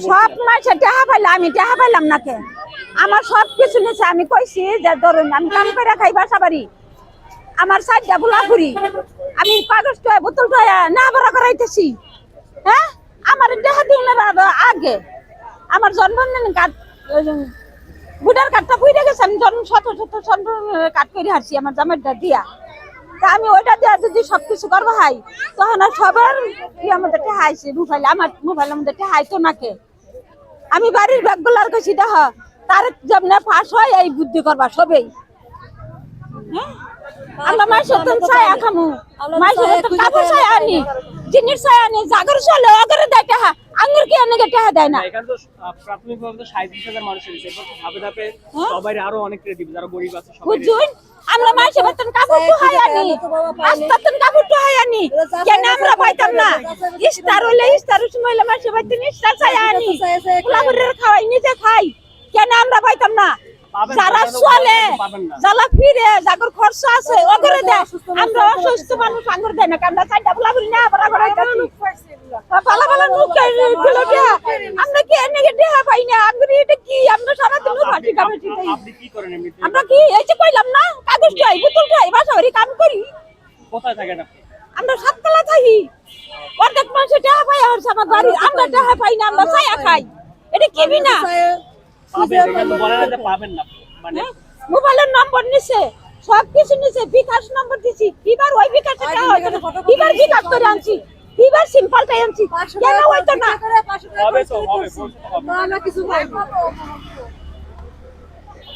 সব মাসে টাকা পাইলে আমি টাকা পাইলাম না কে আমার সব কিছু নিছে আমি কইছি যে ধরুন আমি কাম করে খাই বাসা বাড়ি আমার সাইডটা গোলাপুরি আমি কাগজ টয় বোতল টয় না ভরা করাইতেছি হ্যাঁ আমার টাকা দিন আগে আমার জন্মদিন কার্ড ভোটার কার্ডটা বুঝে গেছে আমি জন্ম শত কার্ড করে হারছি আমার জামাইটা দিয়া তা আমি ওইটা দিয়া যদি সবকিছু করবো হাই তখন আর সবার আমাদের টেহাইছে মোবাইল আমার মোবাইলের মধ্যে টেহাইতো নাকে আমি বাড়ির ব্যাগগুলার কাছে দেখা তার যেমন পাস হয় এই বুদ্ধি করবা সবেই আমরা মাসে তো ছায়া খামু মাসে তো কাপড় ছায়া আনি জিনিস ছায়া আনি জাগর চলে অগরে দেয় টাকা আঙ্গুর কি আনে টাকা দেয় না এখানে তো প্রাথমিকভাবে তো 37,000 মানুষ আছে এরপর ধাপে ধাপে সবাই আরো অনেক ক্রেডিট যারা গরিব আছে সবাই বুঝুন আমরা মাসে বেতন কাপড় তো হাই আনি আস্তাতন কাপড় তো হাই আনি কেন আমরা পাইতাম না ইস্তার হইলে ইস্তার সময় মাসে বেতন ইস্তার ছায়া আনি গোলাপুরের খাওয়াই নিজে খাই কেন আমরা পাইতাম না যারা চলে যারা ফিরে যাদের খরচ আছে ওগরে দেয় আমরা অসুস্থ মানুষ আঙ্গুর দেয় না আমরা চাইটা গোলাপুরি না বড় বড় ভালো ভালো লোক আমরা কি এনে দেহা পাই না আঙ্গুর এটা কি আমরা সারা দিন ভাটি খাবে আপনি কি করেন এমনিতে আমরা কি এই যে কইলাম না কাগজ খাই বোতল খাই বাসা বাড়ি কাম করি কোথায় থাকেন আপনি আমরা সাততলা থাকি অর্ধেক মাসে টাকা পাই আর আমার বাড়ি আমরা টাকা পাই না আমরা ছায়া খাই এটা কি বিনা পাবেন না মানে মোবাইলের নম্বর নিছে সব কিছু নিছে বিকাশ নম্বর দিছি কিবার ওই বিকাশে টাকা হইতো না কিবার বিকাশ করে আনছি কিবার সিম্পলটাই আনছি কেন হইতো না হবে তো হবে না কিছু